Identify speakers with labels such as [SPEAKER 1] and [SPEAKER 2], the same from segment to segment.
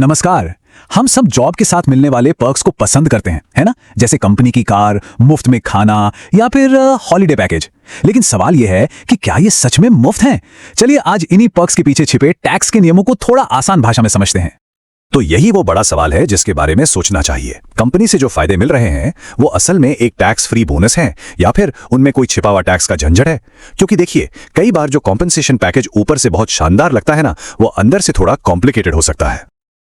[SPEAKER 1] नमस्कार। हम सब जॉब के साथ मिलने वाले पर्क्स को पसंद करते हैं, है ना? जैसे कंपनी की कार, मुफ्त में खाना या फिर हॉलिडे पैकेज। लेकिन सवाल यह है कि क्या ये सच में मुफ्त हैं? चलिए आज इन्हीं पर्क्स के पीछे छिपे टैक्स के नियमों को थोड़ा आसान भाषा में समझते हैं।
[SPEAKER 2] तो यही वो बड़ा सवाल है जिसके बारे में सोचना चाहिए। कंपनी से जो फायदे मिल रहे हैं वो असल में एक टैक्स फ्री बोनस है या फिर उनमें कोई छिपा हुआ टैक्स का झंझट है? क्योंकि देखिए, कई बार जो कॉम्पेंसेशन पैकेज ऊपर से बहुत शानदार लगता है ना, वो अंदर से थोड़ा कॉम्प्लिकेटेड हो सकता है।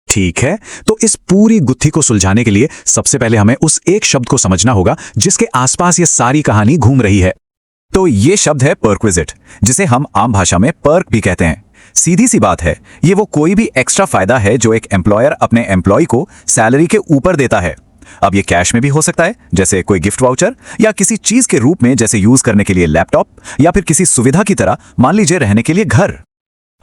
[SPEAKER 1] ठीक है, तो इस पूरी गुत्थी को सुलझाने के लिए सबसे पहले हमें उस एक शब्द को समझना होगा जिसके आसपास ये सारी कहानी घूम रही है। तो ये शब्द है परक्विजिट, जिसे हम आम भाषा में पर्क भी कहते हैं। सीधी सी बात है, ये वो कोई भी एक्स्ट्रा फायदा है जो एक एम्प्लॉयर अपने एम्प्लॉय को सैलरी के ऊपर देता है। अब ये कैश में भी हो सकता है, जैसे कोई गिफ्ट वाउचर, या किसी चीज के रूप में, जैसे यूज करने के लिए लैपटॉप, या फिर किसी सुविधा की तरह, मान लीजिए रहने के लिए घर।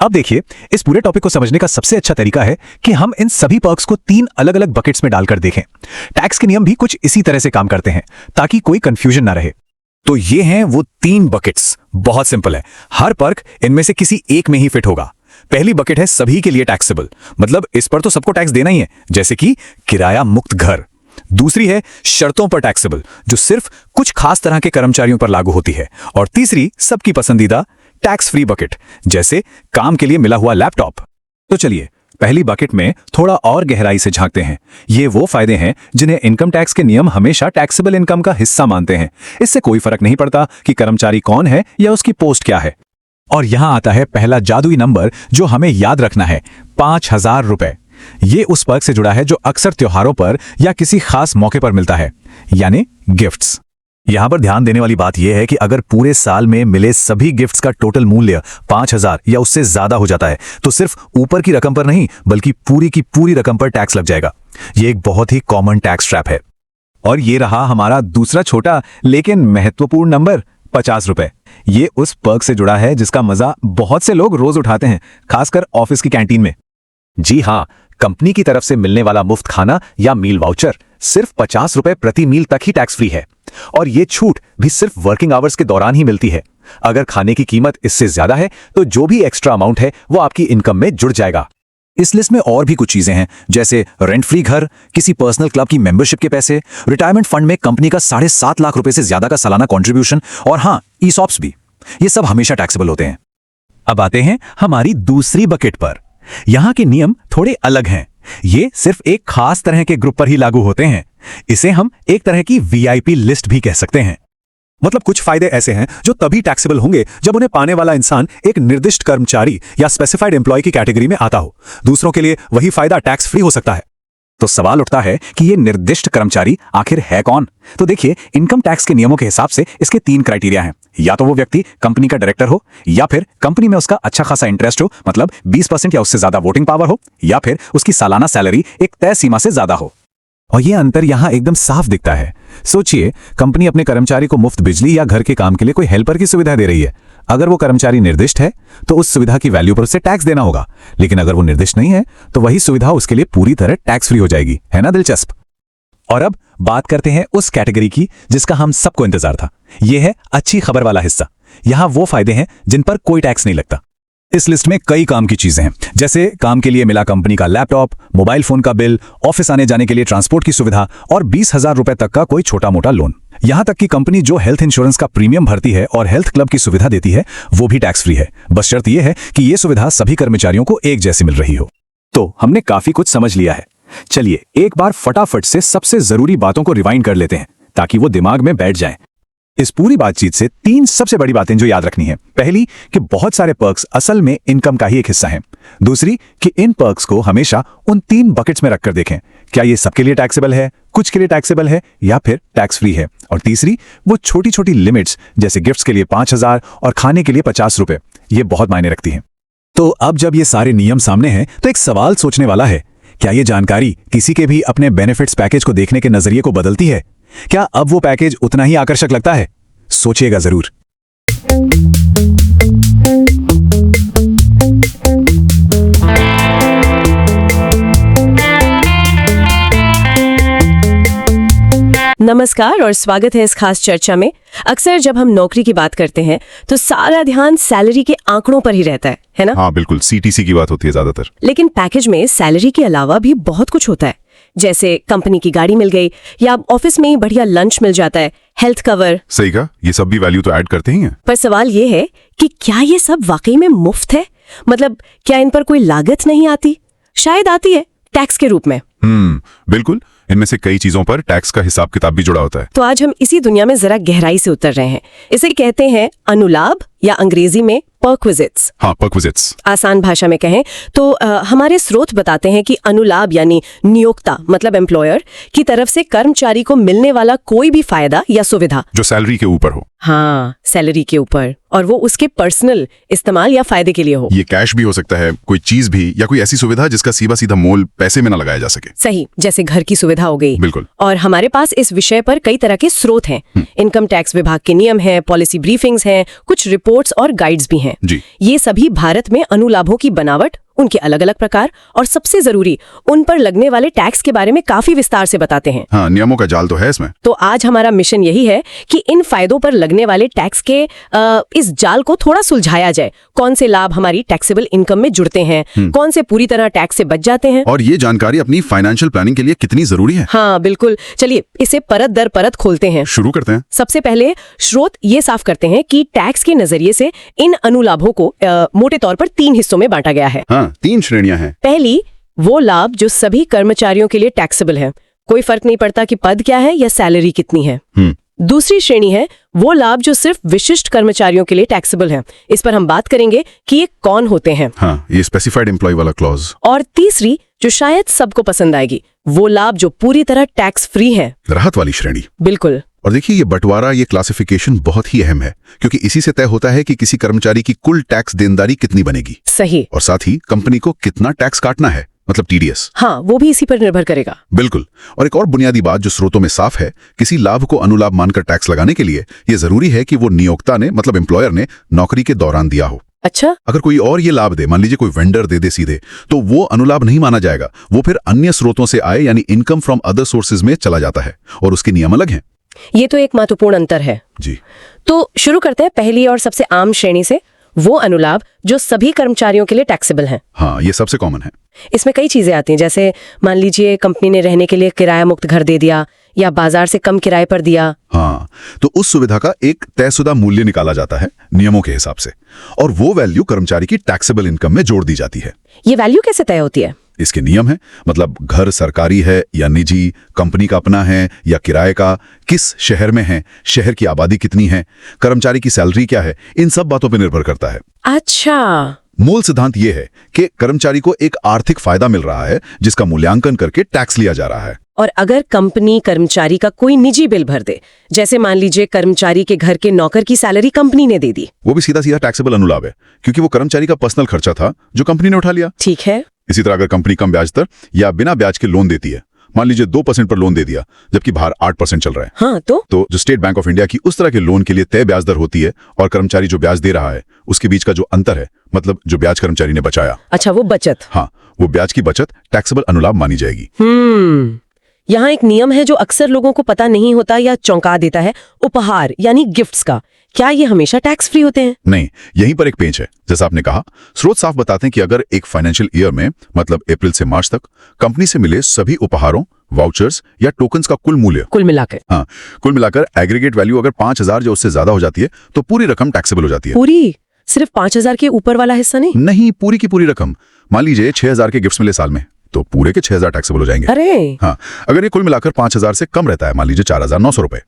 [SPEAKER 3] अब देखिए, इस पूरे टॉपिक को समझने का सबसे अच्छा तरीका है कि हम इन सभी पर्क्स को 3 अलग-अलग बकेट्स में डालकर देखें। टैक्स के नियम भी कुछ इसी तरह से काम करते हैं ताकि कोई कंफ्यूजन ना रहे।
[SPEAKER 2] तो ये हैं वो 3 बकेट्स। बहुत सिंपल है, हर पर्क इनमें से किसी एक में ही फिट होगा। पहली बकेट है सभी के लिए टैक्सेबल, मतलब इस पर तो सबको टैक्स देना ही है, जैसे कि किराया मुक्त घर। दूसरी है शर्तों पर टैक्सेबल, जो सिर्फ कुछ खास तरह के कर्मचारियों पर लागू होती है। और तीसरी सबकी पसंदीदा टैक्स फ्री बकेट, जैसे काम के लिए मिला हुआ लैपटॉप। तो चलिए पहली बकेट में थोड़ा और गहराई से झांकते हैं। ये वो फायदे हैं जिन्हें इनकम टैक्स के नियम हमेशा टैक्सेबल इनकम का हिस्सा मानते हैं। इससे कोई फर्क नहीं पड़ता कि कर्मचारी कौन है या उसकी पोस्ट क्या है।
[SPEAKER 3] और यहां आता है पहला जादुई नंबर जो हमें याद रखना है, 5,000 रुपए। ये उस पर्क से जुड़ा है जो अक्सर त्योहारों पर या किसी खास मौके पर मिलता है, यानी गिफ्ट्स।
[SPEAKER 2] यहां पर ध्यान देने वाली बात यह है कि अगर पूरे साल में मिले सभी गिफ्ट्स का टोटल मूल्य 5,000 या उससे ज्यादा हो जाता है, तो सिर्फ ऊपर की रकम पर नहीं बल्कि पूरी की पूरी रकम पर टैक्स लग जाएगा। ये एक बहुत ही कॉमन टैक्स ट्रैप है।
[SPEAKER 3] और ये रहा हमारा दूसरा छोटा लेकिन महत्वपूर्ण नंबर, 50 रुपए। ये उस पर्क से जुड़ा है जिसका मजा बहुत से लोग रोज उठाते हैं, खासकर ऑफिस की कैंटीन में।
[SPEAKER 2] जी हां, कंपनी की तरफ से मिलने वाला मुफ्त खाना या मील वाउचर सिर्फ 50 रुपए प्रति मील तक ही टैक्स फ्री है। और ये छूट भी सिर्फ वर्किंग आवर्स के दौरान ही मिलती है। अगर खाने की कीमत इससे ज्यादा है तो जो भी एक्स्ट्रा अमाउंट है वो आपकी इनकम में जुड़ जाएगा।
[SPEAKER 1] इस लिस्ट में और भी कुछ चीजें हैं, जैसे रेंट फ्री घर, किसी पर्सनल क्लब की मेंबरशिप के पैसे, रिटायरमेंट फंड में कंपनी का 7.5 लाख रुपए से ज्यादा का सालाना कंट्रीब्यूशन, और हाँ, ईसॉप्स भी। ये सब हमेशा टैक्सेबल होते हैं।
[SPEAKER 3] अब आते हैं हमारी दूसरी बकेट पर। यहां के नियम थोड़े अलग हैं। ये सिर्फ एक खास तरह के ग्रुप पर ही लागू होते हैं। इसे हम एक तरह की वीआईपी लिस्ट भी कह सकते हैं।
[SPEAKER 2] मतलब कुछ फायदे ऐसे हैं जो तभी टैक्सेबल होंगे जब उन्हें पाने वाला इंसान एक निर्दिष्ट कर्मचारी या स्पेसिफाइड एम्प्लॉय की कैटेगरी में आता हो। दूसरों के लिए वही फायदा टैक्स फ्री हो सकता है।
[SPEAKER 1] तो सवाल उठता है कि ये निर्दिष्ट कर्मचारी आखिर है कौन? तो देखिए, इनकम टैक्स के नियमों के हिसाब से इसके 3 क्राइटेरिया हैं। या तो वो व्यक्ति कंपनी का डायरेक्टर हो, या फिर कंपनी में उसका अच्छा खासा इंटरेस्ट हो, मतलब 20% या उससे ज्यादा वोटिंग पावर हो, या फिर उसकी सालाना सैलरी एक तय सीमा से ज्यादा हो।
[SPEAKER 3] और ये अंतर यहां एकदम साफ दिखता है। सोचिए, कंपनी अपने कर्मचारी को मुफ्त बिजली या घर के काम के लिए कोई हेल्पर की सुविधा दे रही है। अगर वो कर्मचारी निर्दिष्ट है तो उस सुविधा की वैल्यू पर उसे टैक्स देना होगा, लेकिन अगर वो निर्दिष्ट नहीं है तो वही सुविधा उसके लिए पूरी तरह टैक्स फ्री हो जाएगी। है ना दिलचस्प? और अब बात करते हैं उस कैटेगरी की जिसका हम सबको इंतजार था। यह है अच्छी खबर वाला हिस्सा। यहां वो फायदे हैं जिन पर कोई टैक्स नहीं लगता।
[SPEAKER 1] इस लिस्ट में कई काम की चीजें हैं, जैसे काम के लिए मिला कंपनी का लैपटॉप, मोबाइल फोन का बिल, ऑफिस आने जाने के लिए ट्रांसपोर्ट की सुविधा, और 20,000 रुपए तक का कोई छोटा मोटा लोन। यहां तक कि कंपनी जो हेल्थ इंश्योरेंस का प्रीमियम भरती है और हेल्थ क्लब की सुविधा देती है, वो भी टैक्स फ्री है। बस शर्त यह है कि यह सुविधा सभी कर्मचारियों को एक जैसी मिल रही हो।
[SPEAKER 2] तो हमने काफी कुछ समझ लिया है। चलिए एक बार फटाफट से सबसे जरूरी बातों को रिवाइंड कर लेते हैं ताकि वो दिमाग में बैठ जाएं। इस पूरी बातचीत से 3 सबसे बड़ी बातें जो याद रखनी है। पहली, कि बहुत सारे पर्क्स असल में इनकम का ही एक हिस्सा हैं। दूसरी, कि इन पर्क्स को हमेशा उन 3 बकेट्स में रखकर देखें। क्या ये सबके लिए टैक्सेबल है, कुछ के लिए टैक्सेबल है, या फिर टैक्स फ्री है। और तीसरी, वो छोटी छोटी लिमिट्स जैसे गिफ्ट्स के लिए 5,000 और खाने के लिए 50 रुपए, ये बहुत मायने रखती हैं।
[SPEAKER 1] तो अब जब ये सारे नियम सामने हैं तो एक सवाल सोचने वाला है, क्या ये जानकारी किसी के भी अपने बेनिफिट्स पैकेज को देखने के नजरिए को बदलती है? क्या अब वो पैकेज उतना ही आकर्षक लगता है? सोचिएगा जरूर।
[SPEAKER 4] नमस्कार और स्वागत है इस खास चर्चा में। अक्सर जब हम नौकरी की बात करते हैं तो सारा ध्यान सैलरी के आंकड़ों पर ही रहता है ना?
[SPEAKER 5] हाँ बिल्कुल, सीटीसी की बात होती है ज्यादातर।
[SPEAKER 4] लेकिन पैकेज में सैलरी के अलावा भी बहुत कुछ होता है, जैसे कंपनी की गाड़ी मिल गई या ऑफिस में ही बढ़िया लंच मिल जाता है, हेल्थ कवर।
[SPEAKER 5] सही कहा, ये सब भी वैल्यू तो ऐड करते ही हैं।
[SPEAKER 4] पर सवाल ये है कि क्या ये सब वाकई में मुफ्त है? मतलब क्या इन पर कोई लागत नहीं आती? शायद आती है, टैक्स के रूप में।
[SPEAKER 5] बिल्कुल, इनमें से कई चीजों पर टैक्स का हिसाब किताब भी जुड़ा होता है।
[SPEAKER 4] तो आज हम इसी दुनिया में जरा गहराई से उतर रहे हैं। इसे कहते हैं अनुलाभ या अंग्रेजी में पर्क्विजिट्स।
[SPEAKER 5] हाँ, पर्क्विजिट्स।
[SPEAKER 4] आसान भाषा में कहें तो हमारे स्रोत बताते हैं कि अनुलाभ यानी नियोक्ता मतलब एम्प्लॉयर की तरफ से कर्मचारी को मिलने वाला कोई भी फायदा या सुविधा
[SPEAKER 5] जो सैलरी के ऊपर हो।
[SPEAKER 4] हाँ, सैलरी के ऊपर, और वो उसके पर्सनल इस्तेमाल या फायदे के लिए हो।
[SPEAKER 5] ये कैश भी हो सकता है, कोई चीज भी, या कोई ऐसी सुविधा जिसका सीधा सीधा मोल पैसे में न लगाया जा सके।
[SPEAKER 4] सही, जैसे घर की सुविधा हो गई।
[SPEAKER 5] बिल्कुल।
[SPEAKER 4] और हमारे पास इस विषय पर कई तरह के स्रोत हैं। इनकम टैक्स विभाग के नियम हैं, पॉलिसी ब्रीफिंग्स हैं, कुछ रिपोर्ट्स और गाइड्स भी हैं।
[SPEAKER 5] जी।
[SPEAKER 4] ये सभी भारत में अनुलाभों की बनावट, उनके अलग अलग प्रकार और सबसे जरूरी उन पर लगने वाले टैक्स के बारे में काफी विस्तार से बताते हैं।
[SPEAKER 5] हाँ, नियमों का जाल तो है इसमें।
[SPEAKER 4] तो आज हमारा मिशन यही है कि इन फायदों पर लगने वाले टैक्स के इस जाल को थोड़ा सुलझाया जाए। कौन से लाभ हमारी टैक्सेबल इनकम में जुड़ते हैं, कौन से पूरी तरह टैक्स से बच जाते हैं,
[SPEAKER 5] और ये जानकारी अपनी फाइनेंशियल प्लानिंग के लिए कितनी जरूरी है।
[SPEAKER 4] हाँ बिल्कुल। चलिए इसे परत दर परत खोलते हैं।
[SPEAKER 5] शुरू करते हैं।
[SPEAKER 4] सबसे पहले स्रोत ये साफ करते हैं कि टैक्स के नजरिए से इन अनुलाभों को मोटे तौर पर 3 हिस्सों में बांटा गया है।
[SPEAKER 5] हाँ, 3 श्रेणियां हैं।
[SPEAKER 4] पहली, वो लाभ जो सभी कर्मचारियों के लिए टैक्सेबल है, कोई फर्क नहीं पड़ता कि पद क्या है या सैलरी कितनी है। दूसरी श्रेणी है वो लाभ जो सिर्फ विशिष्ट कर्मचारियों के लिए टैक्सेबल है। इस पर हम बात करेंगे कि ये कौन होते हैं।
[SPEAKER 5] हाँ, ये स्पेसिफाइड एम्प्लॉय वाला क्लॉज।
[SPEAKER 4] और तीसरी, जो शायद सबको पसंद आएगी, वो लाभ जो पूरी तरह टैक्स फ्री है,
[SPEAKER 5] राहत वाली श्रेणी।
[SPEAKER 4] बिल्कुल।
[SPEAKER 5] और देखिए, ये बंटवारा, ये क्लासिफिकेशन बहुत ही अहम है, क्योंकि इसी से तय होता है कि किसी कर्मचारी की कुल टैक्स देनदारी कितनी बनेगी।
[SPEAKER 4] सही।
[SPEAKER 5] और साथ ही कंपनी को कितना टैक्स काटना है, मतलब टीडीएस।
[SPEAKER 4] हाँ, वो भी इसी पर निर्भर करेगा।
[SPEAKER 5] बिल्कुल। और एक और बुनियादी बात जो स्रोतों में साफ है, किसी लाभ को अनुलाभ मानकर टैक्स लगाने के लिए ये जरूरी है कि वो नियोक्ता ने मतलब एम्प्लॉयर ने नौकरी के दौरान दिया हो।
[SPEAKER 4] अच्छा।
[SPEAKER 5] अगर कोई और ये लाभ दे, मान लीजिए कोई वेंडर दे सीधे, तो वो अनुलाभ नहीं माना जाएगा। वो फिर अन्य स्रोतों से आए यानी इनकम फ्रॉम अदर सोर्सेज में चला जाता है, और उसके नियम अलग हैं।
[SPEAKER 4] ये तो एक महत्वपूर्ण अंतर है।
[SPEAKER 5] जी।
[SPEAKER 4] तो शुरू करते हैं पहली और सबसे आम श्रेणी से, वो अनुलाभ जो सभी कर्मचारियों के लिए टैक्सेबल हैं।
[SPEAKER 5] हाँ, ये सबसे कॉमन है।
[SPEAKER 4] इसमें कई चीजें आती हैं, जैसे मान लीजिए कंपनी ने रहने के लिए किराया मुक्त घर दे दिया या बाजार से कम किराए पर दिया।
[SPEAKER 5] हाँ, तो उस सुविधा का एक तयशुदा मूल्य निकाला जाता है नियमों के हिसाब से, और वो वैल्यू कर्मचारी की टैक्सेबल इनकम में जोड़ दी जाती है।
[SPEAKER 4] ये वैल्यू कैसे तय होती है?
[SPEAKER 5] इसके नियम है, मतलब घर सरकारी है या निजी, कंपनी का अपना है या किराए का, किस शहर में है, शहर की आबादी कितनी है, कर्मचारी की सैलरी क्या है, इन सब बातों पर निर्भर करता है।
[SPEAKER 4] अच्छा।
[SPEAKER 5] मूल सिद्धांत यह है कि कर्मचारी को एक आर्थिक फायदा मिल रहा है जिसका मूल्यांकन करके टैक्स लिया जा रहा है।
[SPEAKER 4] और अगर कंपनी कर्मचारी का कोई निजी बिल भर दे, जैसे मान लीजिए कर्मचारी के घर के नौकर की सैलरी कंपनी ने दे दी,
[SPEAKER 5] वो भी सीधा सीधा टैक्सेबल अनुलाभ है, क्योंकि वो कर्मचारी का पर्सनल खर्चा था जो कंपनी ने उठा लिया।
[SPEAKER 4] ठीक है।
[SPEAKER 5] इसी तरह अगर कंपनी कम ब्याज दर या बिना ब्याज के लोन देती है, मान लीजिए 2% पर लोन दे दिया जबकि बाहर 8% चल रहा है,
[SPEAKER 4] हाँ, तो
[SPEAKER 5] जो स्टेट बैंक ऑफ इंडिया की उस तरह के लोन के लिए तय ब्याज दर होती है और कर्मचारी जो ब्याज दे रहा है उसके बीच का जो अंतर है, मतलब जो ब्याज कर्मचारी ने बचाया,
[SPEAKER 4] अच्छा, वो बचत।
[SPEAKER 5] हाँ, वो ब्याज की बचत टैक्सेबल अनुलाभ मानी जाएगी।
[SPEAKER 4] यहाँ एक नियम है जो अक्सर लोगों को पता नहीं होता या चौंका देता है, उपहार यानी गिफ्ट्स का। क्या ये हमेशा टैक्स फ्री होते हैं?
[SPEAKER 5] नहीं, यहीं पर एक पेंच है। जैसा आपने कहा, स्रोत साफ बताते हैं कि अगर एक फाइनेंशियल ईयर में, मतलब अप्रैल से मार्च तक, कंपनी से मिले सभी उपहारों, वाउचर्स या टोकन्स का कुल मिलाकर एग्रीगेट वैल्यू अगर 5,000 या उससे ज्यादा हो जाती है तो पूरी रकम टैक्सेबल हो जाती है।
[SPEAKER 4] पूरी? सिर्फ 5,000 के ऊपर वाला हिस्सा नहीं?
[SPEAKER 5] नहीं, पूरी की पूरी रकम। मान लीजिए 6,000 के गिफ्ट्स मिले साल में, तो पूरे के 6,000 टैक्सेबल हो जाएंगे।
[SPEAKER 4] अरे!
[SPEAKER 5] हाँ, अगर ये कुल मिलाकर 5,000 से कम रहता है, मान लीजिए 4,900 रुपए,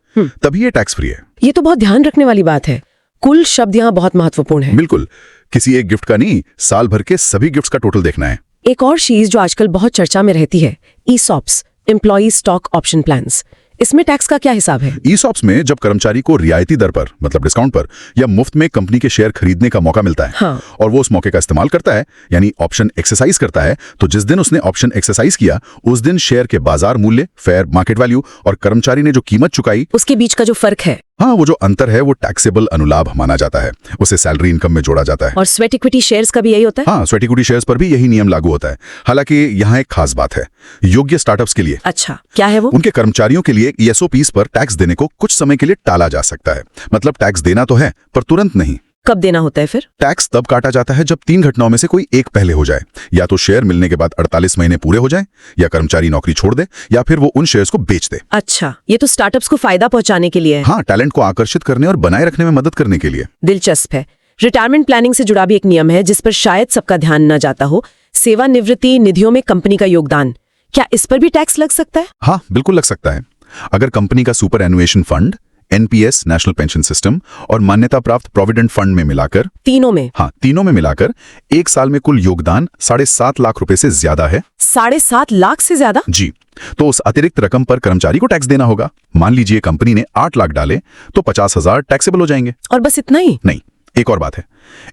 [SPEAKER 5] तभी ये टैक्स फ्री है।
[SPEAKER 4] ये तो बहुत ध्यान रखने वाली बात है। कुल शब्द यहाँ बहुत महत्वपूर्ण है।
[SPEAKER 5] बिल्कुल, किसी एक गिफ्ट का नहीं, साल भर के सभी गिफ्ट्स का टोटल देखना है।
[SPEAKER 4] एक और चीज जो आजकल बहुत चर्चा में रहती है, ESOPs, employee stock option plans. इसमें टैक्स का क्या हिसाब है?
[SPEAKER 5] ESOPs में जब कर्मचारी को रियायती दर पर, मतलब डिस्काउंट पर, या मुफ्त में कंपनी के शेयर खरीदने का मौका मिलता है,
[SPEAKER 4] हाँ।
[SPEAKER 5] और वो उस मौके का इस्तेमाल करता है, यानी ऑप्शन एक्सरसाइज करता है, तो जिस दिन उसने ऑप्शन एक्सरसाइज किया उस दिन शेयर के बाजार मूल्य, फेयर मार्केट वैल्यू, और कर्मचारी ने जो कीमत चुकाई,
[SPEAKER 4] उसके बीच का जो फर्क है,
[SPEAKER 5] हाँ, वो जो अंतर है वो टैक्सेबल अनुलाभ माना जाता है, उसे सैलरी इनकम में जोड़ा जाता है।
[SPEAKER 4] और स्वेट इक्विटी शेयर्स का भी यही होता है?
[SPEAKER 5] हाँ, स्वेट इक्विटी शेयर्स पर भी यही नियम लागू होता है। हालांकि यहाँ एक खास बात है, योग्य स्टार्टअप्स के लिए
[SPEAKER 4] अच्छा, क्या है वो?
[SPEAKER 5] उनके कर्मचारियों के लिए ESOPs पर टैक्स देने को कुछ समय के लिए टाला जा सकता है। मतलब टैक्स देना तो है, पर तुरंत नहीं।
[SPEAKER 4] कब देना होता है फिर?
[SPEAKER 5] टैक्स तब काटा जाता है जब 3 घटनाओं में से कोई एक पहले हो जाए। या तो शेयर मिलने के बाद 48 महीने पूरे हो जाएं, या कर्मचारी नौकरी छोड़ दे, या फिर वो उन शेयर्स को बेच दे।
[SPEAKER 4] अच्छा, ये तो स्टार्टअप्स को फायदा पहुंचाने के लिए है।
[SPEAKER 5] हाँ, टैलेंट को आकर्षित करने और बनाए रखने में मदद करने के लिए।
[SPEAKER 4] दिलचस्प है। रिटायरमेंट प्लानिंग से जुड़ा भी एक नियम है जिस पर शायद सबका ध्यान न जाता हो, सेवानिवृत्ति निधियों में कंपनी का योगदान। क्या इस पर भी टैक्स लग सकता है?
[SPEAKER 5] हाँ, बिल्कुल लग सकता है। अगर कंपनी का superannuation fund, NPS National Pension System और मान्यता प्राप्त प्रोविडेंट फंड में मिलाकर, तीनों में मिलाकर एक साल में कुल योगदान 7.5 लाख रुपए से ज्यादा है।
[SPEAKER 4] 7.5 लाख से ज्यादा?
[SPEAKER 5] जी, तो उस अतिरिक्त रकम पर कर्मचारी को टैक्स देना होगा। मान लीजिए कंपनी ने 8 लाख डाले तो 50,000 टैक्सेबल हो जाएंगे।
[SPEAKER 4] और बस इतना ही?
[SPEAKER 5] नहीं, एक और बात है।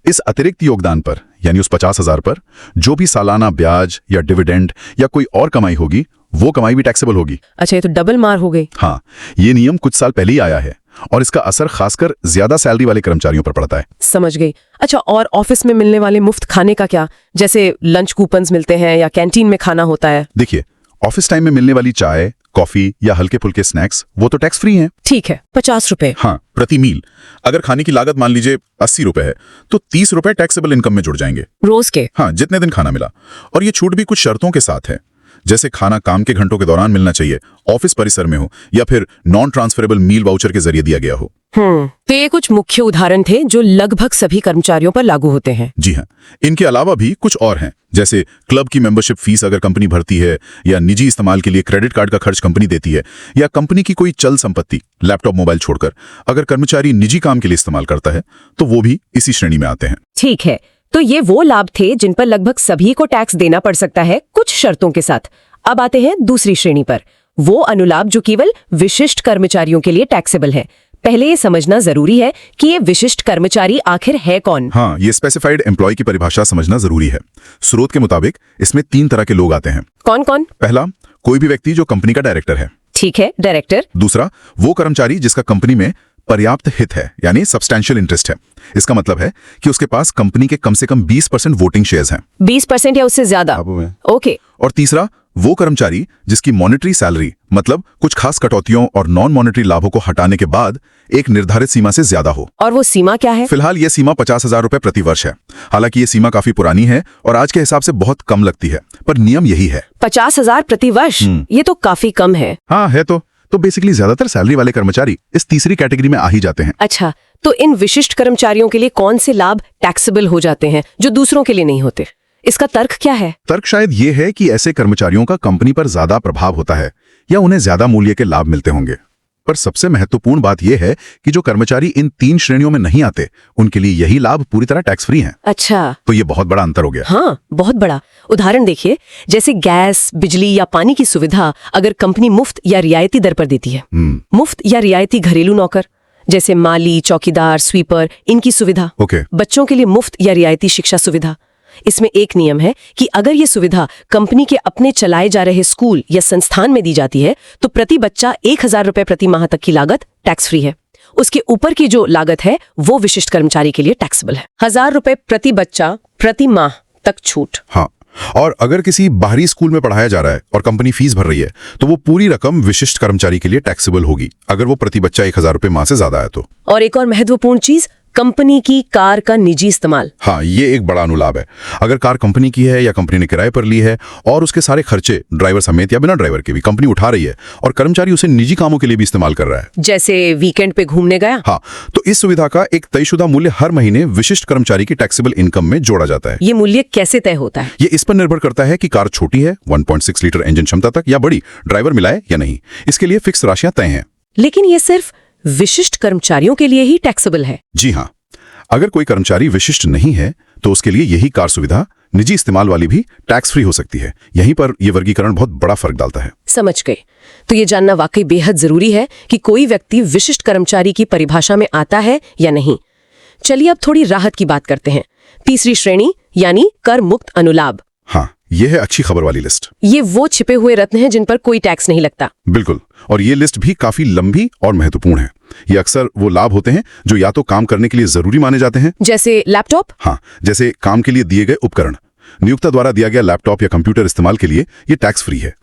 [SPEAKER 5] इस अतिरिक्त योगदान पर यानी उस 50,000 पर जो भी सालाना ब्याज या डिविडेंड या कोई और कमाई होगी, वो कमाई भी टैक्सेबल होगी।
[SPEAKER 4] अच्छा, ये तो डबल मार हो गई।
[SPEAKER 5] हाँ, ये नियम कुछ साल पहले ही आया है और इसका असर खासकर ज्यादा सैलरी वाले कर्मचारियों पर पड़ता है।
[SPEAKER 4] समझ गई। अच्छा, और ऑफिस में मिलने वाले मुफ्त खाने का क्या? जैसे लंच कूपन्स मिलते हैं या कैंटीन में खाना होता है?
[SPEAKER 5] देखिए, ऑफिस टाइम में मिलने वाली चाय, कॉफी या हल्के फुल्के स्नैक्स वो तो टैक्स फ्री हैं।
[SPEAKER 4] ठीक है, 50 रुपए।
[SPEAKER 5] हाँ, प्रति मील। अगर खाने की लागत मान लीजिए 80 रुपए है तो 30 रुपए टैक्सेबल इनकम में जुड़ जाएंगे
[SPEAKER 4] रोज के?
[SPEAKER 5] हाँ, जितने दिन खाना मिला। और ये छूट भी कुछ शर्तों के साथ है, जैसे खाना काम के घंटों के दौरान मिलना चाहिए, ऑफिस परिसर में हो, या फिर नॉन ट्रांसफरेबल मील वाउचर के जरिए दिया गया हो।
[SPEAKER 4] तो ये कुछ मुख्य उदाहरण थे जो लगभग सभी कर्मचारियों पर लागू होते हैं।
[SPEAKER 5] जी हाँ, इनके अलावा भी कुछ और हैं, जैसे क्लब की मेंबरशिप फीस अगर कंपनी भरती है, या निजी इस्तेमाल के लिए क्रेडिट कार्ड का खर्च कंपनी देती है, या कंपनी की कोई चल संपत्ति, लैपटॉप, मोबाइल छोड़कर अगर कर्मचारी निजी काम के लिए इस्तेमाल करता है तो वो भी इसी श्रेणी में आते हैं।
[SPEAKER 4] ठीक है, तो ये वो लाभ थे जिन पर लगभग सभी को टैक्स देना पड़ सकता है, कुछ शर्तों के साथ। अब आते हैं दूसरी श्रेणी पर, वो अनुलाभ जो केवल विशिष्ट कर्मचारियों के लिए टैक्सेबल है। पहले ये समझना जरूरी है कि ये विशिष्ट कर्मचारी आखिर है कौन।
[SPEAKER 5] हाँ, ये स्पेसिफाइड एम्प्लॉय की परिभाषा समझना जरूरी है। स्रोत के मुताबिक इसमें 3 तरह के लोग आते हैं।
[SPEAKER 4] कौन कौन?
[SPEAKER 5] पहला, कोई भी व्यक्ति जो कंपनी का डायरेक्टर है।
[SPEAKER 4] ठीक है, डायरेक्टर।
[SPEAKER 5] दूसरा, वो कर्मचारी जिसका कंपनी में पर्याप्त हित है, यानी सब्सटैंशियल इंटरेस्ट है। इसका मतलब है कि उसके पास कंपनी के कम से कम 20% वोटिंग शेयर्स हैं।
[SPEAKER 4] 20% या उससे ज्यादा? ओके।
[SPEAKER 5] और तीसरा, वो कर्मचारी जिसकी मॉनेटरी सैलरी, मतलब कुछ खास कटौतियों और नॉन मॉनेटरी लाभों को हटाने के बाद एक निर्धारित सीमा से ज्यादा हो।
[SPEAKER 4] और वो सीमा क्या है?
[SPEAKER 5] फिलहाल ये सीमा 50,000 रुपए प्रति वर्ष है। हालांकि ये सीमा काफी पुरानी है और आज के हिसाब से बहुत कम लगती है, पर नियम यही है।
[SPEAKER 4] 50,000 प्रति वर्ष? ये तो काफी कम है।
[SPEAKER 5] हाँ, है तो बेसिकली ज्यादातर सैलरी वाले कर्मचारी इस तीसरी कैटेगरी में आ ही जाते हैं।
[SPEAKER 4] अच्छा, तो इन विशिष्ट कर्मचारियों के लिए कौन से लाभ टैक्सेबल हो जाते हैं जो दूसरों के लिए नहीं होते? इसका तर्क क्या है?
[SPEAKER 5] तर्क शायद ये है कि ऐसे कर्मचारियों का कंपनी पर ज्यादा प्रभाव होता है या उन्हें ज्यादा मूल्य के लाभ मिलते होंगे। पर सबसे महत्वपूर्ण बात यह है कि जो कर्मचारी इन 3 श्रेणियों में नहीं आते, उनके लिए यही लाभ पूरी तरह टैक्स फ्री हैं।
[SPEAKER 4] अच्छा,
[SPEAKER 5] तो ये बहुत बड़ा अंतर हो गया।
[SPEAKER 4] हाँ, बहुत बड़ा। उदाहरण देखिए, जैसे गैस, बिजली या पानी की सुविधा अगर कंपनी मुफ्त या रियायती दर पर देती है, मुफ्त या रियायती घरेलू नौकर जैसे माली, चौकीदार, स्वीपर, इनकी सुविधा। बच्चों के लिए मुफ्त या रियायती शिक्षा सुविधा। इसमें एक नियम है कि अगर ये सुविधा कंपनी के अपने चलाए जा रहे स्कूल या संस्थान में दी जाती है तो प्रति बच्चा 1,000 रुपए प्रति माह तक की लागत टैक्स फ्री है। उसके ऊपर की जो लागत है वो विशिष्ट कर्मचारी के लिए टैक्सेबल है। 1,000 रुपए प्रति बच्चा प्रति माह तक छूट।
[SPEAKER 5] हाँ, और अगर किसी बाहरी स्कूल में पढ़ाया जा रहा है और कंपनी फीस भर रही है तो वो पूरी रकम विशिष्ट कर्मचारी के लिए टैक्सेबल होगी, अगर वो प्रति बच्चा 1,000 रुपए माह से ज्यादा है तो।
[SPEAKER 4] और एक और महत्वपूर्ण चीज, कंपनी की कार का निजी इस्तेमाल।
[SPEAKER 5] हाँ, ये एक बड़ा अनुलाभ है। अगर कार कंपनी की है या कंपनी ने किराए पर ली है और उसके सारे खर्चे ड्राइवर समेत या बिना ड्राइवर के भी कंपनी उठा रही है और कर्मचारी उसे निजी कामों के लिए भी इस्तेमाल कर रहा है,
[SPEAKER 4] जैसे वीकेंड पे घूमने गया,
[SPEAKER 5] हाँ, तो इस सुविधा का एक तयशुदा मूल्य हर महीने विशिष्ट कर्मचारी की टैक्सेबल इनकम में जोड़ा जाता है।
[SPEAKER 4] ये मूल्य कैसे तय होता है?
[SPEAKER 5] ये इस पर निर्भर करता है कि कार छोटी है, 1.6 लीटर इंजन क्षमता तक, या बड़ी, ड्राइवर मिलाए या नहीं। इसके लिए फिक्स राशियां तय हैं।
[SPEAKER 4] लेकिन ये सिर्फ विशिष्ट कर्मचारियों के लिए ही टैक्सेबल है?
[SPEAKER 5] जी हाँ, अगर कोई कर्मचारी विशिष्ट नहीं है तो उसके लिए यही कार सुविधा निजी इस्तेमाल वाली भी टैक्स फ्री हो सकती है। यहीं पर यह वर्गीकरण बहुत बड़ा फर्क डालता है।
[SPEAKER 4] समझ गए। तो ये जानना वाकई बेहद जरूरी है कि कोई व्यक्ति विशिष्ट कर्मचारी की परिभाषा में आता है या नहीं। चलिए अब थोड़ी राहत की बात करते हैं। तीसरी श्रेणी यानी कर मुक्त अनुलाभ।
[SPEAKER 5] हाँ, ये है अच्छी खबर वाली लिस्ट।
[SPEAKER 4] ये वो छिपे हुए रत्न हैं जिन पर कोई टैक्स नहीं लगता।
[SPEAKER 5] बिल्कुल, और ये लिस्ट भी काफी लंबी और महत्वपूर्ण है। ये अक्सर वो लाभ होते हैं जो या तो काम करने के लिए जरूरी माने जाते हैं,
[SPEAKER 4] जैसे लैपटॉप।
[SPEAKER 5] हाँ, जैसे काम के लिए दिए गए उपकरण। नियोक्ता द्वारा दिया गया लैपटॉप या कंप्यूटर इस्तेमाल के लिए ये टैक्स फ्री है।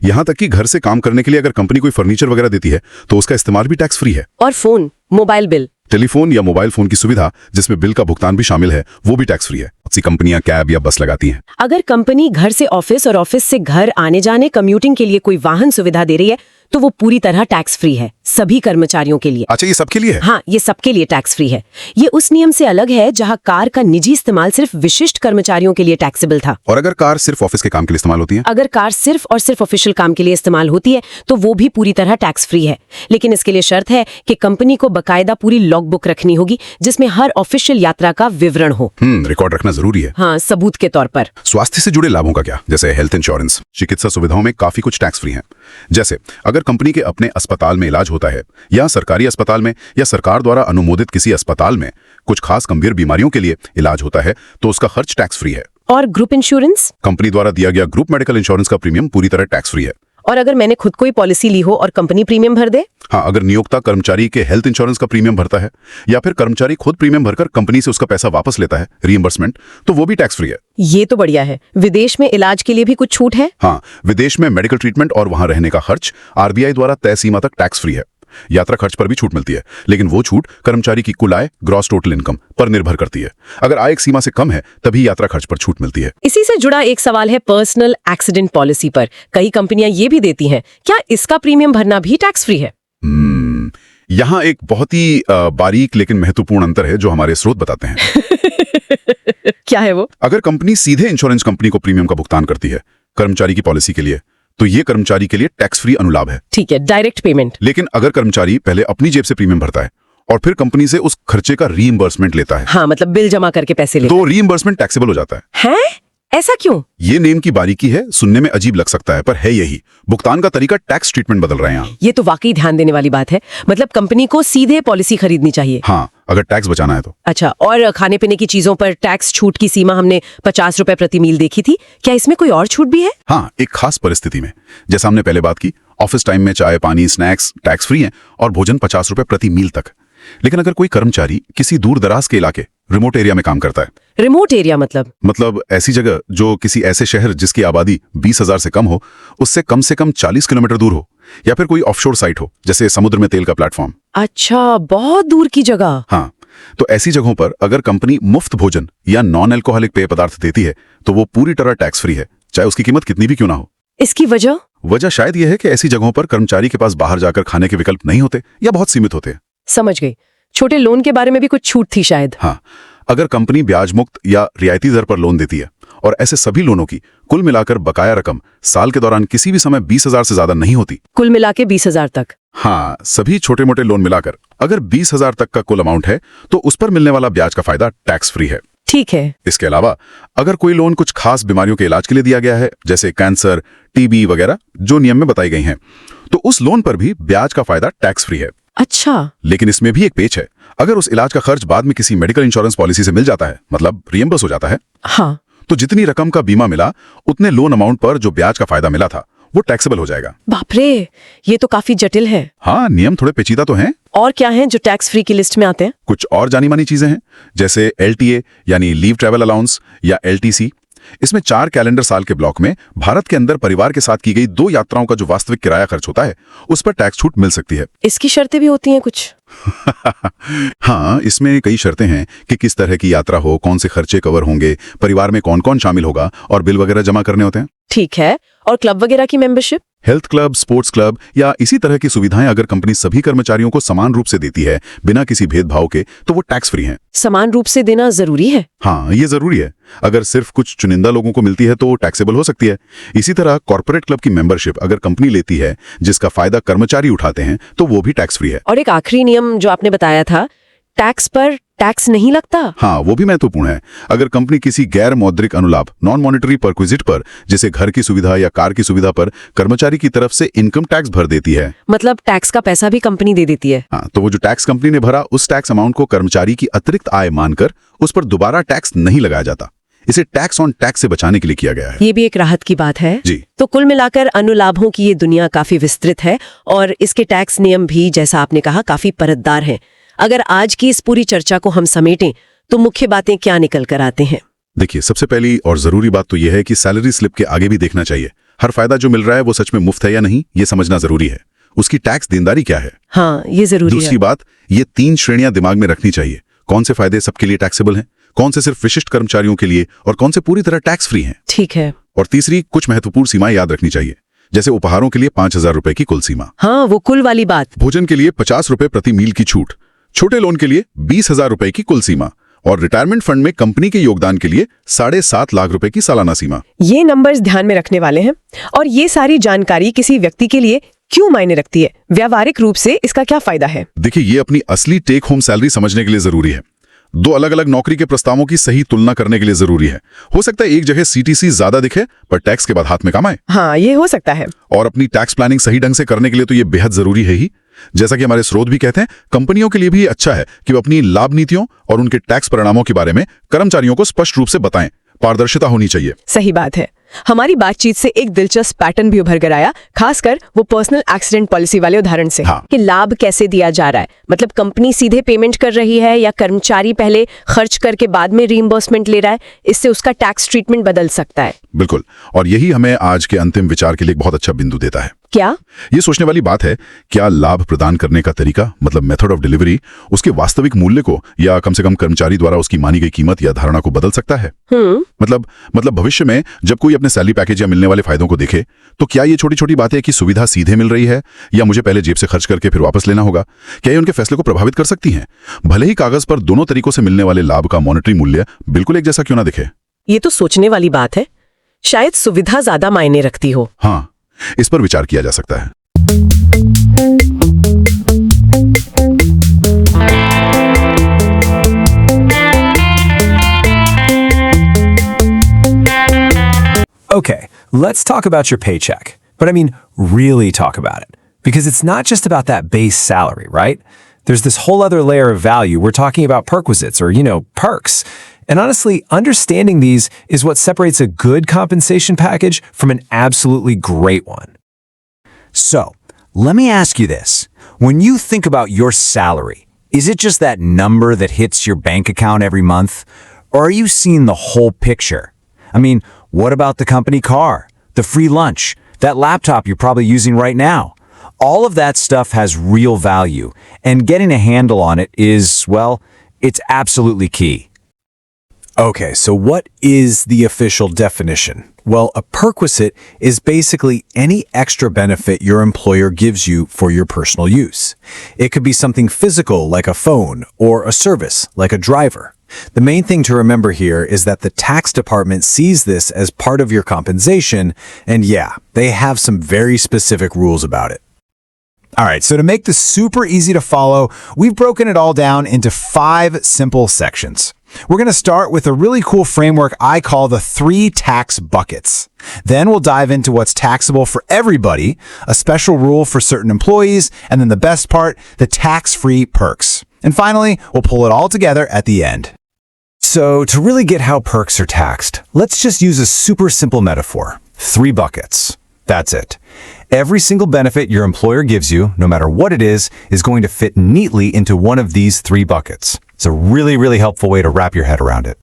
[SPEAKER 5] यहां तक कि घर से काम करने के लिए अगर कंपनी कोई फर्नीचर वगैरह देती है तो उसका इस्तेमाल भी टैक्स फ्री है।
[SPEAKER 4] और फोन, मोबाइल बिल।
[SPEAKER 5] टेलीफोन या मोबाइल फोन की सुविधा जिसमें बिल का भुगतान भी शामिल है, वो भी टैक्स फ्री है। अच्छी कंपनियां कैब या बस लगाती हैं।
[SPEAKER 4] अगर कंपनी घर से ऑफिस और ऑफिस से घर आने जाने कम्यूटिंग के लिए कोई वाहन सुविधा दे रही है तो वो पूरी तरह टैक्स फ्री है, सभी कर्मचारियों के लिए।
[SPEAKER 5] अच्छा, ये सबके लिए है?
[SPEAKER 4] हाँ, ये सबके लिए टैक्स फ्री है। ये उस नियम से अलग है जहाँ कार का निजी इस्तेमाल सिर्फ विशिष्ट कर्मचारियों के लिए टैक्सेबल था।
[SPEAKER 5] और अगर कार सिर्फ ऑफिस के काम के लिए इस्तेमाल होती है?
[SPEAKER 4] अगर कार सिर्फ और सिर्फ ऑफिशियल काम के लिए इस्तेमाल होती है तो वो भी पूरी तरह टैक्स फ्री है, लेकिन इसके लिए शर्त है कि कंपनी को बकायदा पूरी लॉग बुक रखनी होगी जिसमें हर ऑफिशियल यात्रा का विवरण हो।
[SPEAKER 5] रिकॉर्ड रखना जरूरी है।
[SPEAKER 4] हाँ, सबूत के तौर पर।
[SPEAKER 5] स्वास्थ्य से जुड़े लाभों का क्या, जैसे हेल्थ इंश्योरेंस? चिकित्सा सुविधाओं में काफी कुछ टैक्स फ्री है। जैसे अगर कंपनी के अपने अस्पताल में इलाज होता है या सरकारी अस्पताल में या सरकार द्वारा अनुमोदित किसी अस्पताल में कुछ खास गंभीर बीमारियों के लिए इलाज होता है तो उसका खर्च टैक्स फ्री है।
[SPEAKER 4] और ग्रुप इंश्योरेंस?
[SPEAKER 5] कंपनी द्वारा दिया गया ग्रुप मेडिकल इंश्योरेंस का प्रीमियम पूरी तरह टैक्स फ्री है।
[SPEAKER 4] और अगर मैंने खुद कोई पॉलिसी ली हो और कंपनी प्रीमियम भर दे?
[SPEAKER 5] हाँ, अगर नियोक्ता कर्मचारी के हेल्थ इंश्योरेंस का प्रीमियम भरता है या फिर कर्मचारी खुद प्रीमियम भरकर कंपनी से उसका पैसा वापस लेता है, रीइंबर्समेंट, तो वो भी टैक्स फ्री है।
[SPEAKER 4] ये तो बढ़िया है। विदेश में इलाज के लिए भी कुछ छूट है?
[SPEAKER 5] हाँ, विदेश में मेडिकल ट्रीटमेंट और वहां रहने का खर्च आरबीआई द्वारा तय सीमा तक टैक्स फ्री है। यात्रा खर्च पर भी छूट मिलती है, लेकिन वो छूट कर्मचारी की कुल आय, ग्रॉस टोटल इनकम पर निर्भर करती है। अगर आय एक सीमा से कम है तभी यात्रा खर्च पर छूट मिलती है।
[SPEAKER 4] इसी से जुड़ा एक सवाल है पर्सनल एक्सीडेंट पॉलिसी पर। कई कंपनियां ये भी देती हैं, क्या इसका प्रीमियम भरना भी टैक्स फ्री है?
[SPEAKER 5] यहाँ एक बहुत ही बारीक लेकिन महत्वपूर्ण अंतर है जो हमारे स्रोत बताते हैं।
[SPEAKER 4] क्या है वो?
[SPEAKER 5] अगर कंपनी सीधे इंश्योरेंस कंपनी को प्रीमियम का भुगतान करती है कर्मचारी की पॉलिसी के लिए तो ये कर्मचारी के लिए टैक्स फ्री अनुलाभ है।
[SPEAKER 4] ठीक है, डायरेक्ट पेमेंट।
[SPEAKER 5] लेकिन अगर कर्मचारी पहले अपनी जेब से प्रीमियम भरता है और फिर कंपनी से उस खर्चे का रीइंबर्समेंट लेता है,
[SPEAKER 4] हाँ, मतलब बिल जमा करके पैसे लेता
[SPEAKER 5] तो रीइंबर्समेंट टैक्सेबल हो जाता है।
[SPEAKER 4] है? ऐसा क्यों?
[SPEAKER 5] ये नेम की बारीकी है, सुनने में अजीब लग सकता है पर है यही। भुगतान का तरीका, टैक्स ट्रीटमेंट बदल रहे हैं यहाँ।
[SPEAKER 4] ये तो वाकई ध्यान देने वाली बात है। मतलब कंपनी को सीधे पॉलिसी खरीदनी चाहिए।
[SPEAKER 5] हाँ, अगर टैक्स बचाना है तो।
[SPEAKER 4] अच्छा, और खाने पीने की चीजों पर टैक्स छूट की सीमा हमने 50 रुपए प्रति मील देखी थी, क्या इसमें कोई और छूट भी है?
[SPEAKER 5] हाँ, एक खास परिस्थिति में, जैसा हमने पहले बात की, ऑफिस टाइम में चाय पानी स्नैक्स टैक्स फ्री हैं और भोजन 50 रुपए प्रति मील तक। लेकिन अगर कोई कर्मचारी किसी दूर दराज के इलाके, रिमोट एरिया में काम करता है।
[SPEAKER 4] रिमोट एरिया मतलब
[SPEAKER 5] ऐसी जगह जो किसी ऐसे शहर जिसकी आबादी 20,000 से कम हो, उससे कम 40 किलोमीटर दूर हो, या फिर कोई ऑफशोर साइट हो जैसे समुद्र में तेल का प्लेटफॉर्म।
[SPEAKER 4] अच्छा, बहुत दूर की जगह।
[SPEAKER 5] हाँ, तो ऐसी जगहों पर अगर कंपनी मुफ्त भोजन या नॉन अल्कोहलिक पेय पदार्थ देती है तो वो पूरी तरह टैक्स फ्री है, चाहे उसकी कीमत कितनी भी क्यों ना हो।
[SPEAKER 4] इसकी वजह
[SPEAKER 5] शायद यह है कि ऐसी जगहों पर कर्मचारी के पास बाहर जाकर खाने के विकल्प नहीं होते या बहुत सीमित होते हैं।
[SPEAKER 4] समझ गई। छोटे लोन के बारे में भी कुछ छूट थी शायद।
[SPEAKER 5] हाँ, अगर कंपनी ब्याज मुक्त या रियायती दर पर लोन देती है और ऐसे सभी लोनों की कुल मिलाकर बकाया रकम साल के दौरान किसी भी समय 20,000 से ज्यादा नहीं होती।
[SPEAKER 4] कुल मिला के 20,000 तक?
[SPEAKER 5] हाँ, सभी छोटे मोटे लोन मिलाकर अगर 20,000 तक का कुल अमाउंट है तो उस पर मिलने वाला ब्याज का फायदा टैक्स फ्री है।
[SPEAKER 4] ठीक है।
[SPEAKER 5] इसके अलावा अगर कोई लोन कुछ खास बीमारियों के इलाज के लिए दिया गया है, जैसे कैंसर, टीबी वगैरह जो नियम में बताई गई हैं, तो उस लोन पर भी ब्याज का फायदा टैक्स फ्री है।
[SPEAKER 4] अच्छा,
[SPEAKER 5] लेकिन इसमें भी एक पेच है। अगर उस इलाज का खर्च बाद में किसी मेडिकल इंश्योरेंस पॉलिसी से मिल जाता है, मतलब रिएम्बर्स हो जाता है,
[SPEAKER 4] हाँ,
[SPEAKER 5] तो जितनी रकम का बीमा मिला उतने लोन अमाउंट पर जो ब्याज का फायदा मिला था वो टैक्सेबल हो जाएगा।
[SPEAKER 4] बाप रे, ये तो काफी जटिल है।
[SPEAKER 5] हाँ, नियम थोड़े पेचीदा तो हैं।
[SPEAKER 4] और क्या हैं जो टैक्स फ्री की लिस्ट में आते हैं?
[SPEAKER 5] कुछ और जानी मानी चीजें हैं, जैसे LTA यानी लीव ट्रैवल अलाउंस या LTC। इसमें 4 कैलेंडर साल के ब्लॉक में भारत के अंदर परिवार के साथ की गई 2 यात्राओं का जो वास्तविक किराया खर्च होता है उस पर टैक्स छूट मिल सकती है।
[SPEAKER 4] इसकी शर्तें भी होती हैं कुछ?
[SPEAKER 5] हाँ, इसमें कई शर्तें हैं कि किस तरह की यात्रा हो, कौन से खर्चे कवर होंगे, परिवार में कौन कौन शामिल होगा और बिल वगैरह जमा करने होते हैं।
[SPEAKER 4] ठीक है, और क्लब वगैरह की membership?
[SPEAKER 5] Health club, sports club या इसी तरह की सुविधाएं अगर कंपनी सभी कर्मचारियों को समान रूप से देती है बिना किसी भेदभाव के, तो वो टैक्स फ्री हैं।
[SPEAKER 4] समान रूप से देना जरूरी है?
[SPEAKER 5] हाँ, ये जरूरी है। अगर सिर्फ कुछ चुनिंदा लोगों को मिलती है तो टैक्सेबल हो सकती है। इसी तरह कॉर्पोरेट क्लब की मेंबरशिप अगर कंपनी लेती है जिसका फायदा कर्मचारी उठाते हैं तो वो भी टैक्स फ्री है।
[SPEAKER 4] और एक आखिरी नियम जो आपने बताया था, टैक्स पर टैक्स नहीं लगता?
[SPEAKER 5] हाँ, वो भी महत्वपूर्ण है। अगर कंपनी किसी गैर मौद्रिक अनुलाभ, नॉन मॉनिटरी परक्विजिट पर, जैसे घर की सुविधा या कार की सुविधा पर कर्मचारी की तरफ से इनकम टैक्स भर देती है,
[SPEAKER 4] मतलब टैक्स का पैसा भी कंपनी दे देती है।
[SPEAKER 5] हाँ, तो वो जो टैक्स कंपनी ने भरा उस टैक्स अमाउंट को कर्मचारी की अतिरिक्त आय मानकर उस पर दोबारा टैक्स नहीं लगाया जाता। इसे टैक्स ऑन टैक्स से बचाने के लिए किया गया है।
[SPEAKER 4] ये भी एक राहत की बात है।
[SPEAKER 5] जी।
[SPEAKER 4] तो कुल मिलाकर अनुलाभों की ये दुनिया काफी विस्तृत है और इसके टैक्स नियम भी, जैसा आपने कहा, काफी परतदार हैं। अगर आज की इस पूरी चर्चा को हम समेटें तो मुख्य बातें क्या निकल कर आते हैं?
[SPEAKER 5] देखिए, सबसे पहली और जरूरी बात तो यह है कि सैलरी स्लिप के आगे भी देखना चाहिए। हर फायदा जो मिल रहा है वो सच में मुफ्त है या नहीं, ये समझना जरूरी है। उसकी टैक्स देनदारी क्या है?
[SPEAKER 4] हाँ, ये जरूरी है।
[SPEAKER 5] दूसरी बात, ये 3 श्रेणियां दिमाग में रखनी चाहिए। कौन से फायदे सबके लिए टैक्सेबल हैं, कौन से सिर्फ विशिष्ट कर्मचारियों के लिए और कौन से पूरी तरह टैक्स फ्री हैं।
[SPEAKER 4] ठीक है।
[SPEAKER 5] और तीसरी, कुछ महत्वपूर्ण सीमाएं याद रखनी चाहिए, जैसे उपहारों के लिए 5,000 रुपए की कुल सीमा,
[SPEAKER 4] हाँ, वो कुल वाली बात।
[SPEAKER 5] भोजन के लिए 50 रुपए प्रति मील की छूट, छोटे लोन के लिए 20,000 रुपए की कुल सीमा और रिटायरमेंट फंड में कंपनी के योगदान के लिए 7.5 लाख रुपए की सालाना सीमा।
[SPEAKER 4] ये नंबर्स ध्यान में रखने वाले हैं। और ये सारी जानकारी किसी व्यक्ति के लिए क्यों मायने रखती है? व्यावहारिक रूप से इसका क्या फायदा है?
[SPEAKER 5] देखिए, ये अपनी असली टेक होम सैलरी समझने के लिए जरूरी है। 2 अलग-अलग नौकरी के प्रस्तावों की सही तुलना करने के लिए जरूरी है। हो सकता है एक जगह सीटीसी ज्यादा दिखे पर टैक्स के बाद हाथ में कम आए।
[SPEAKER 4] हाँ, ये हो सकता है।
[SPEAKER 5] और अपनी टैक्स प्लानिंग सही ढंग से करने के लिए तो ये बेहद जरूरी है ही। जैसा कि हमारे स्रोत भी कहते हैं, कंपनियों के लिए भी अच्छा है कि वो अपनी लाभ नीतियों और उनके टैक्स परिणामों के बारे में कर्मचारियों को स्पष्ट रूप से बताएं। पारदर्शिता होनी चाहिए।
[SPEAKER 4] सही बात है। हमारी बातचीत से एक दिलचस्प पैटर्न भी उभर कर आया, खासकर वो पर्सनल एक्सीडेंट पॉलिसी वाले उदाहरण से।
[SPEAKER 5] हाँ।
[SPEAKER 4] कि लाभ कैसे दिया जा रहा है, मतलब कंपनी सीधे पेमेंट कर रही है या कर्मचारी पहले खर्च करके बाद में रीइंबर्समेंट ले रहा है। इससे उसका टैक्स ट्रीटमेंट बदल सकता है।
[SPEAKER 5] बिल्कुल, और यही हमें आज के अंतिम विचार के लिए एक बहुत अच्छा बिंदु देता है।
[SPEAKER 4] क्या?
[SPEAKER 5] ये सोचने वाली बात है, क्या लाभ प्रदान करने का तरीका, मतलब मेथड ऑफ डिलीवरी, उसके वास्तविक मूल्य को या कम से कम कर्मचारी द्वारा उसकी मानी गई कीमत या धारणा को बदल सकता है? मतलब भविष्य में जब कोई अपने सैलरी पैकेज या मिलने वाले फायदों को देखे तो क्या ये छोटी छोटी बातें कि सुविधा सीधे मिल रही है या मुझे पहले जेब से खर्च करके फिर वापस लेना होगा, क्या ये उनके फैसले को प्रभावित कर सकती हैं? भले ही कागज पर दोनों तरीकों से मिलने वाले लाभ का मॉनेटरी मूल्य बिल्कुल एक जैसा क्यों ना दिखे।
[SPEAKER 4] ये तो सोचने वाली बात है। शायद सुविधा ज्यादा मायने रखती हो।
[SPEAKER 5] हाँ, इस पर विचार किया जा सकता है।
[SPEAKER 2] Okay, let's talk about your paycheck. But I mean, really talk about it. Because it's not just about that base salary, right? There's this whole other layer of value. We're talking about perquisites or, perks. And honestly, understanding these is what separates a good compensation package from an absolutely great one. So, let me ask you this. When you think about your salary, is it just that number that hits your bank account every month? Or are you seeing the whole picture? I mean, what about the company car, the free lunch, that laptop you're probably using right now? All of that stuff has real value, and getting a handle on it is, well, it's absolutely key. Okay, so what is the official definition? Well, a perquisite is basically any extra benefit your employer gives you for your personal use. It could be something physical like a phone or a service like a driver. The main thing to remember here is that the tax department sees this as part of your compensation, and yeah, they have some very specific rules about it. All right, so to make this super easy to follow, we've broken it all down into 5 simple sections. We're going to start with a really cool framework I call the 3 tax buckets. Then we'll dive into what's taxable for everybody, a special rule for certain employees, and then the best part, the tax-free perks. And finally, we'll pull it all together at the end. So to really get how perks are taxed, let's just use a super simple metaphor. 3 buckets. That's it. Every single benefit your employer gives you, no matter what it is going to fit neatly into one of these 3 buckets. It's a really, really helpful way to wrap your head around it.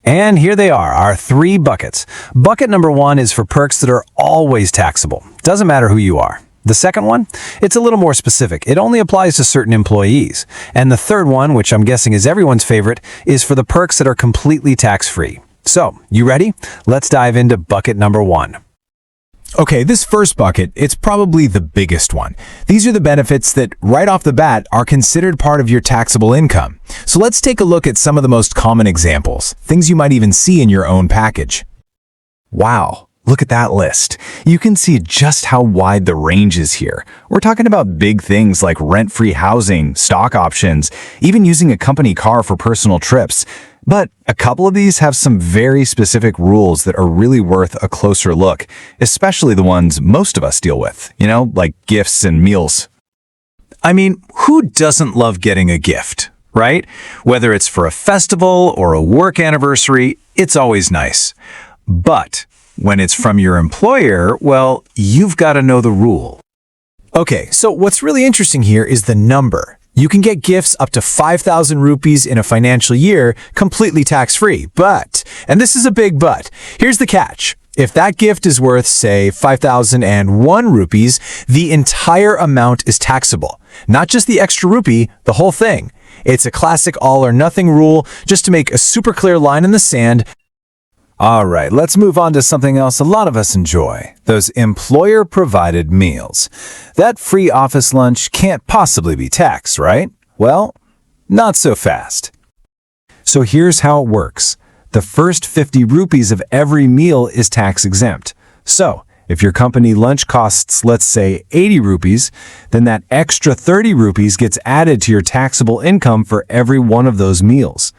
[SPEAKER 2] And here they are, our 3 buckets. Bucket number 1 is for perks that are always taxable. Doesn't matter who you are. The second one, it's a little more specific. It only applies to certain employees. And the third one, which I'm guessing is everyone's favorite, is for the perks that are completely tax-free. So, you ready? Let's dive into bucket number 1. Okay, this first bucket, it's probably the biggest one. These are the benefits that, right off the bat, are considered part of your taxable income. So let's take a look at some of the most common examples, things you might even see in your own package. Wow, look at that list. You can see just how wide the range is here. We're talking about big things like rent-free housing, stock options, even using a company car for personal trips. But a couple of these have some very specific rules that are really worth a closer look, especially the ones most of us deal with, like gifts and meals. I mean, who doesn't love getting a gift, right? Whether it's for a festival or a work anniversary, it's always nice. But when it's from your employer, well, you've got to know the rule.
[SPEAKER 6] Okay, so what's really interesting here is the number. You can get gifts up to 5,000 rupees in a financial year completely tax-free. But, and this is a big but, here's the catch. If that gift is worth, say, 5,001 rupees, the entire amount is taxable. Not just the extra rupee, the whole thing. It's a classic all-or-nothing rule, just to make a super clear line in the sand.
[SPEAKER 3] All right, let's move on to something else a lot of us enjoy, those employer-provided meals. That free office lunch can't possibly be taxed, right? Well, not so fast. So here's how it works. The first 50 rupees of every meal is tax-exempt. So, if your company lunch costs, let's say, 80 rupees, then that extra 30 rupees gets added to your taxable income for every one of those meals.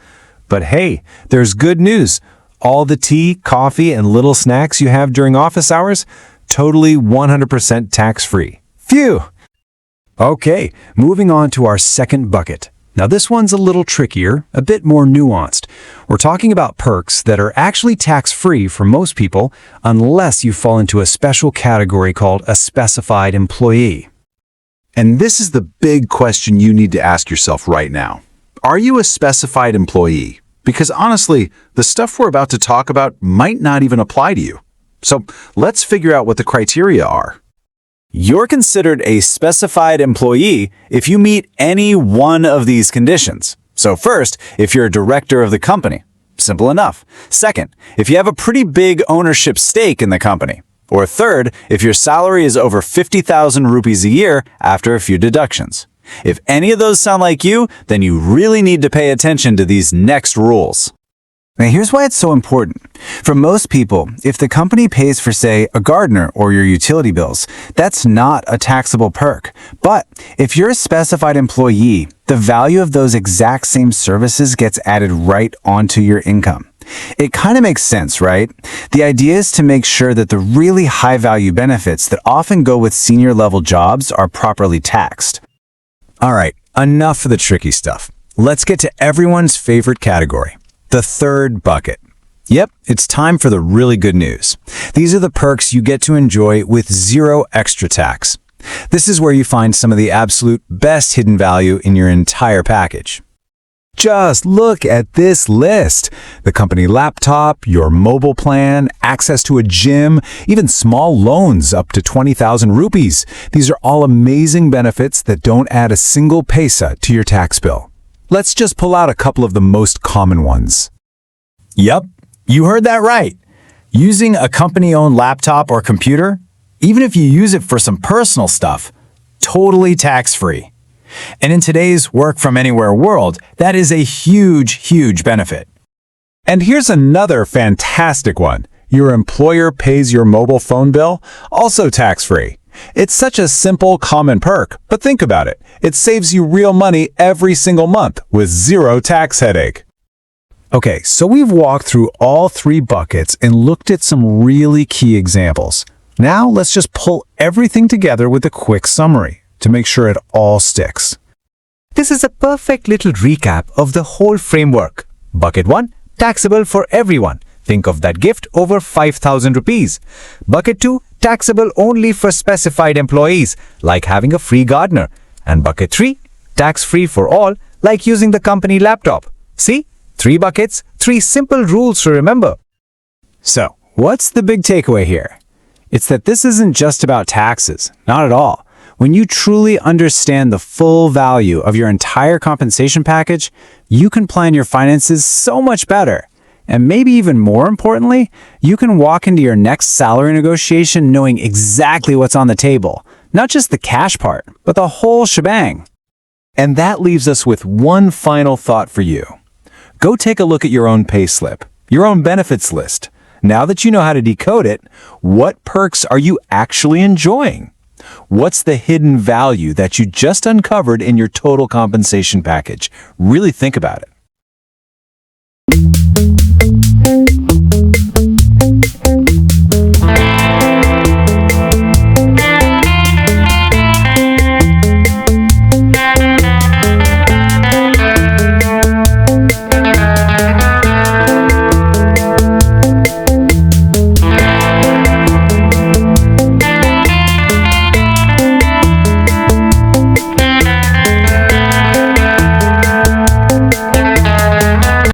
[SPEAKER 3] But hey, there's good news. All the tea, coffee, and little snacks you have during office hours, totally 100% tax-free. Phew! Okay, moving on to our second bucket. Now this one's a little trickier, a bit more nuanced. We're talking about perks that are actually tax-free for most people unless you fall into a special category called a specified employee.
[SPEAKER 1] And this is the big question you need to ask yourself right now. Are you a specified employee? Because honestly, the stuff we're about to talk about might not even apply to you. So let's figure out what the criteria are.
[SPEAKER 3] You're considered a specified employee if you meet any one of these conditions. So first, if you're a director of the company. Simple enough. Second, if you have a pretty big ownership stake in the company. Or third, if your salary is over 50,000 rupees a year after a few deductions. If any of those sound like you, then you really need to pay attention to these next rules. Now here's why it's so important. For most people, if the company pays for, say, a gardener or your utility bills, that's not a taxable perk. But if you're a specified employee, the value of those exact same services gets added right onto your income. It kind of makes sense, right? The idea is to make sure that the really high-value benefits that often go with senior-level jobs are properly taxed. All right, enough of the tricky stuff. Let's get to everyone's favorite category, the third bucket. Yep, it's time for the really good news. These are the perks you get to enjoy with zero extra tax. This is where you find some of the absolute best hidden value in your entire package. Just look at this list. The company laptop, your mobile plan, access to a gym, even small loans up to 20,000 rupees. These are all amazing benefits that don't add a single paisa to your tax bill. Let's just pull out a couple of the most common ones. Yep, you heard that right. Using a company-owned laptop or computer, even if you use it for some personal stuff, totally tax-free. And in today's work-from-anywhere world, that is a huge, huge benefit. And here's another fantastic one. Your employer pays your mobile phone bill, also tax-free. It's such a simple, common perk, but think about it. It saves you real money every single month with zero tax headache. Okay, so we've walked through all three buckets and looked at some really key examples. Now let's just pull everything together with a quick summary to make sure it all sticks. This is a perfect little recap of the whole framework. Bucket 1, taxable for everyone. Think of that gift over 5,000 rupees. Bucket 2, taxable only for specified employees, like having a free gardener. And bucket 3, tax-free for all, like using the company laptop. See? 3 buckets, 3 simple rules to remember. So, what's the big takeaway here? It's that this isn't just about taxes. Not at all. When you truly understand the full value of your entire compensation package, you can plan your finances so much better. And maybe even more importantly, you can walk into your next salary negotiation knowing exactly what's on the table. Not just the cash part, but the whole shebang. And that leaves us with one final thought for you. Go take a look at your own pay slip, your own benefits list. Now that you know how to decode it, what perks are you actually enjoying? What's the hidden value that you just uncovered in your total compensation package? Really think about it.